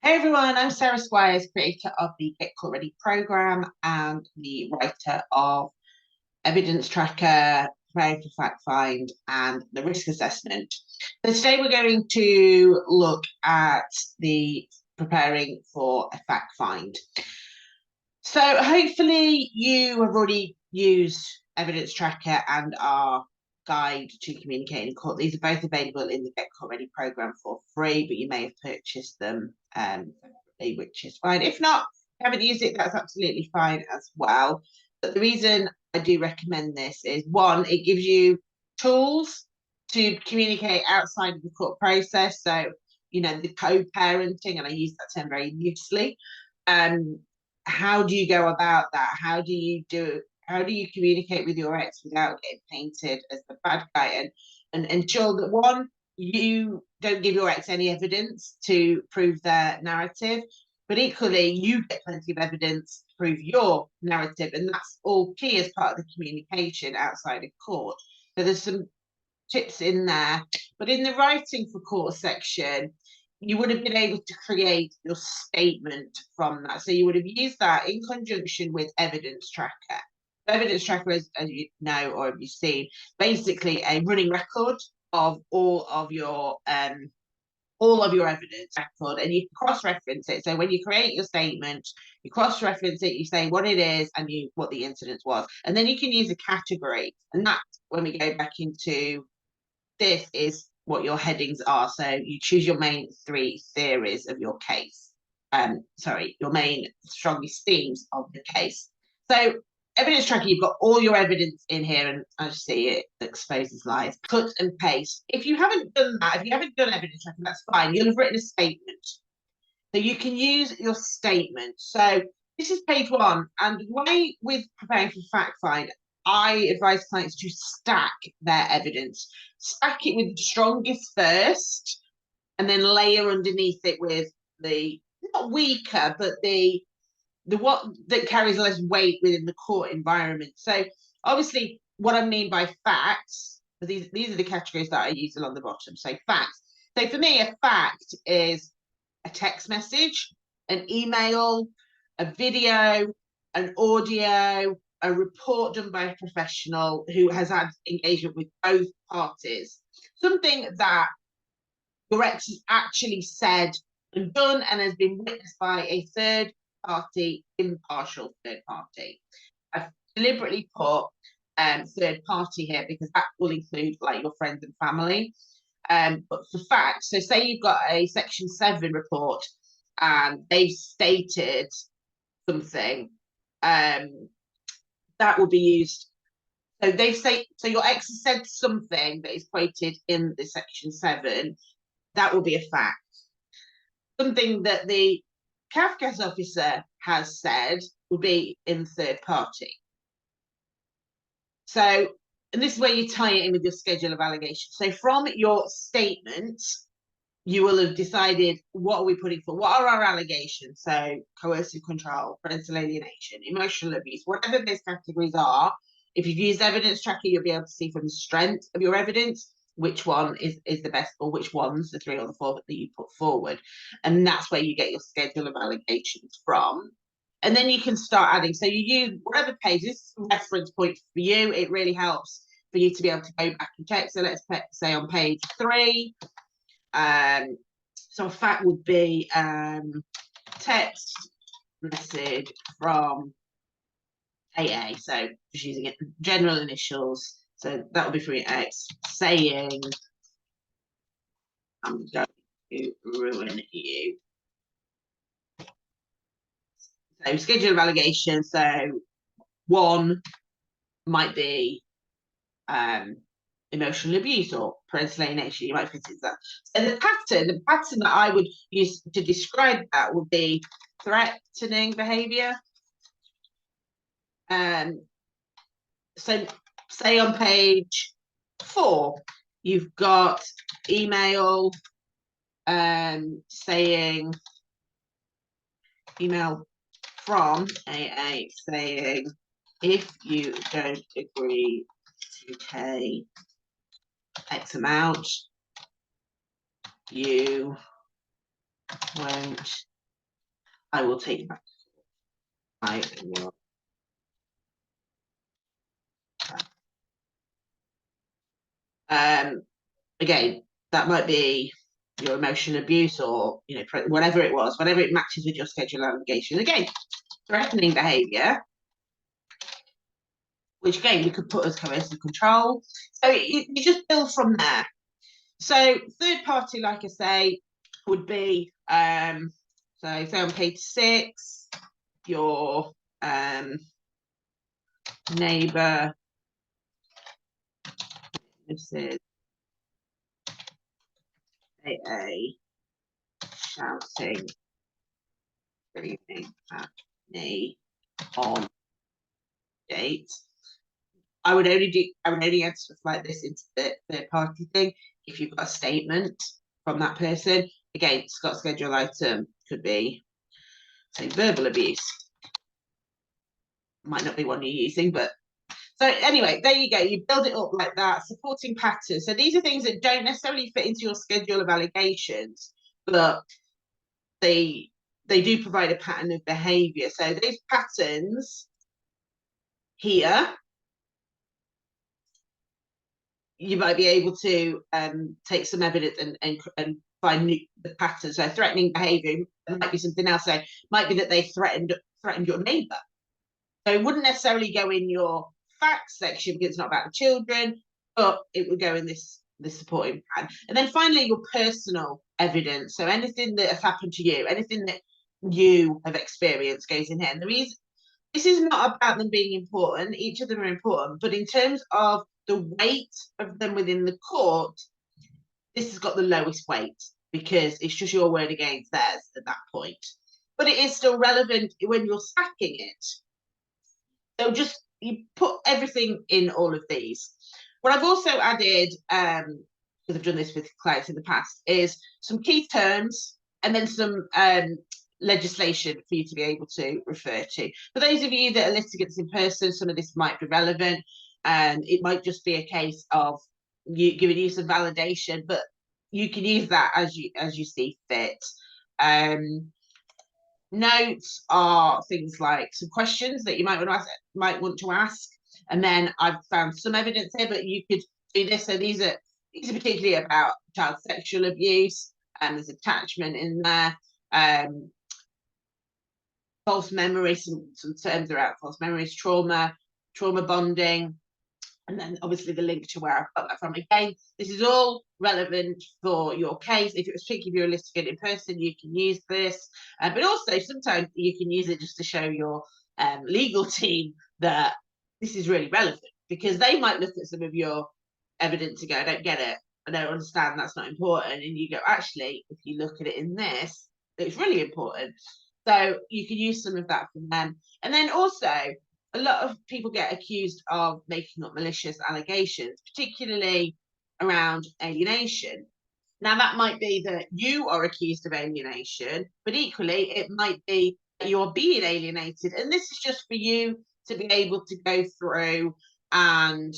Hey everyone, I'm Sarah Squires, creator of the Get Caught Ready program and the writer of Evidence Tracker, Preparing for Fact Find, and the Risk Assessment. So today we're going to look at the Preparing for a Fact Find. So hopefully you have already used Evidence Tracker and our guide to communicating in court. These are both available in the Get Caught Ready program for free, but you may have purchased them separately, which is fine. If not, if you haven't used it, that's absolutely fine as well. But the reason I do recommend this is one, it gives you tools to communicate outside of the court process. So, the co-parenting, and I use that term very loosely. How do you go about that? How do you communicate with your ex without getting painted as the bad guy, and ensure that one, you don't give your ex any evidence to prove their narrative, but equally you get plenty of evidence to prove your narrative, and that's all key as part of the communication outside of court. So there's some tips in there, but in the writing for court section, you would have been able to create your statement from that. So you would have used that in conjunction with Evidence Tracker. Evidence Tracker is, as you know or have you seen, basically a running record of all of your evidence record, and you can cross-reference it. So when you create your statement, you cross-reference it, you say what it is and what the incident was, and then you can use a category, and that, when we go back into this, is what your headings are. So you choose your main three theories of your case. Your main strongest themes of the case. So Evidence Tracker, you've got all your evidence in here, and as you see, it exposes lies. Cut and paste. If you haven't done that, if you haven't done Evidence Tracker, that's fine. You'll have written a statement. So you can use your statement. So this is page one. And the way with preparing for fact find, I advise clients to stack their evidence. Stack it with the strongest first, and then layer underneath it with the not weaker, but the what that carries less weight within the court environment. So obviously, what I mean by facts, these are the categories that I use along the bottom. So facts. So for me, a fact is a text message, an email, a video, an audio, a report done by a professional who has had engagement with both parties. Something that your ex has actually said and done and has been witnessed by a third party, impartial third party. I've deliberately put third party here because that will include like your friends and family. But for facts, so say you've got a Section 7 report and they've stated something, that will be used. So your ex has said something that is quoted in the Section 7, that will be a fact. Something that the CAFCASS officer has said would be in third party. So, and this is where you tie it in with your schedule of allegations. So from your statement, you will have decided, what are we putting for? What are our allegations? So coercive control, parental alienation, emotional abuse, whatever those categories are. If you've used Evidence Tracker, you'll be able to see from the strength of your evidence which one is the best, or which ones, the 3 or the 4 that you put forward. And that's where you get your schedule of allegations from. And then you can start adding. So you use whatever page, this is a reference point for you. It really helps for you to be able to go back and check. So let's say on page 3, so a fact would be text message from AA. So just using it, general initials. So that would be for your ex saying, I'm going to ruin you. So schedule of allegations. So 1 might be emotional abuse or parental alienation. You might fit into that. So the pattern that I would use to describe that would be threatening behaviour. So say on page 4, you've got email saying, email from AA saying, if you don't agree to pay X amount, you won't I will take that. I will. Again, that might be your emotional abuse, or whatever it was, whatever it matches with your schedule allegation. Again, threatening behaviour, which again we could put as coercive control. So you just build from there. So third party, like I say, would be so say on page 6, your neighbour. This is a shouting, screaming at me on date. I would only add stuff like this into the third party thing if you've got a statement from that person. Again, Scott's schedule item could be, say, verbal abuse. Might not be one you're using, but so anyway, there you go. You build it up like that. Supporting patterns. So these are things that don't necessarily fit into your schedule of allegations, but they do provide a pattern of behaviour. So those patterns here, you might be able to take some evidence and find the patterns. So threatening behaviour might be something else. So it might be that they threatened your neighbour. So it wouldn't necessarily go in your facts section because it's not about the children, but it would go in this supporting plan. And then finally, your personal evidence. So anything that has happened to you, anything that you have experienced goes in here. And the reason this is not about them being important, each of them are important, but in terms of the weight of them within the court, this has got the lowest weight because it's just your word against theirs at that point. But it is still relevant when you're stacking it. So just you put everything in all of these. What I've also added, because I've done this with clients in the past, is some key terms and then some legislation for you to be able to refer to. For those of you that are litigants in person, some of this might be relevant, and it might just be a case of you giving you some validation, but you can use that as you see fit. Notes are things like some questions that you might want to ask, and then I've found some evidence here, but you could do this. So these are particularly about child sexual abuse, and there's attachment in there. False memories, some terms are out. False memories, trauma bonding, and then obviously the link to where I've got that from. Again, this is all relevant for your case. If you're a litigant in person, you can use this, but also sometimes you can use it just to show your legal team that this is really relevant, because they might look at some of your evidence and go, I don't get it, I don't understand, that's not important. And you go, actually, if you look at it in this, it's really important. So you can use some of that from them. And then also, a lot of people get accused of making up malicious allegations, particularly around alienation. Now, that might be that you are accused of alienation, but equally, it might be that you're being alienated. And this is just for you to be able to go through and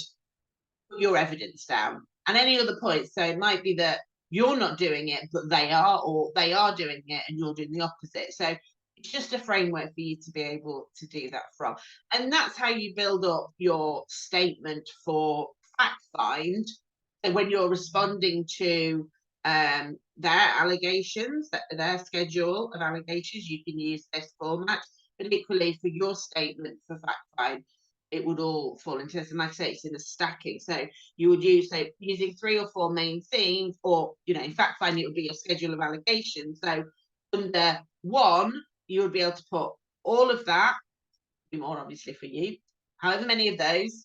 put your evidence down and any other points. So it might be that you're not doing it, but they are, or they are doing it and you're doing the opposite. So it's just a framework for you to be able to do that from. And that's how you build up your statement for fact find. So when you're responding to their allegations, their schedule of allegations, you can use this format. But equally for your statement for fact find, it would all fall into this. And like I say, it's in a stacking. So you would use, say, using 3 or 4 main themes, or, in fact finding it would be your schedule of allegations. So under 1, you would be able to put all of that, be more obviously for you, however many of those,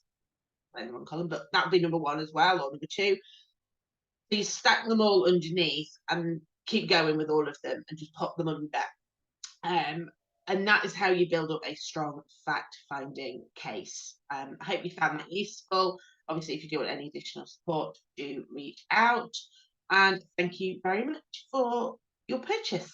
in the wrong column, but that would be number 1 as well, or number 2. So you stack them all underneath and keep going with all of them and just pop them under. And that is how you build up a strong fact-finding case. I hope you found that useful. Obviously, if you do want any additional support, do reach out. And thank you very much for your purchase.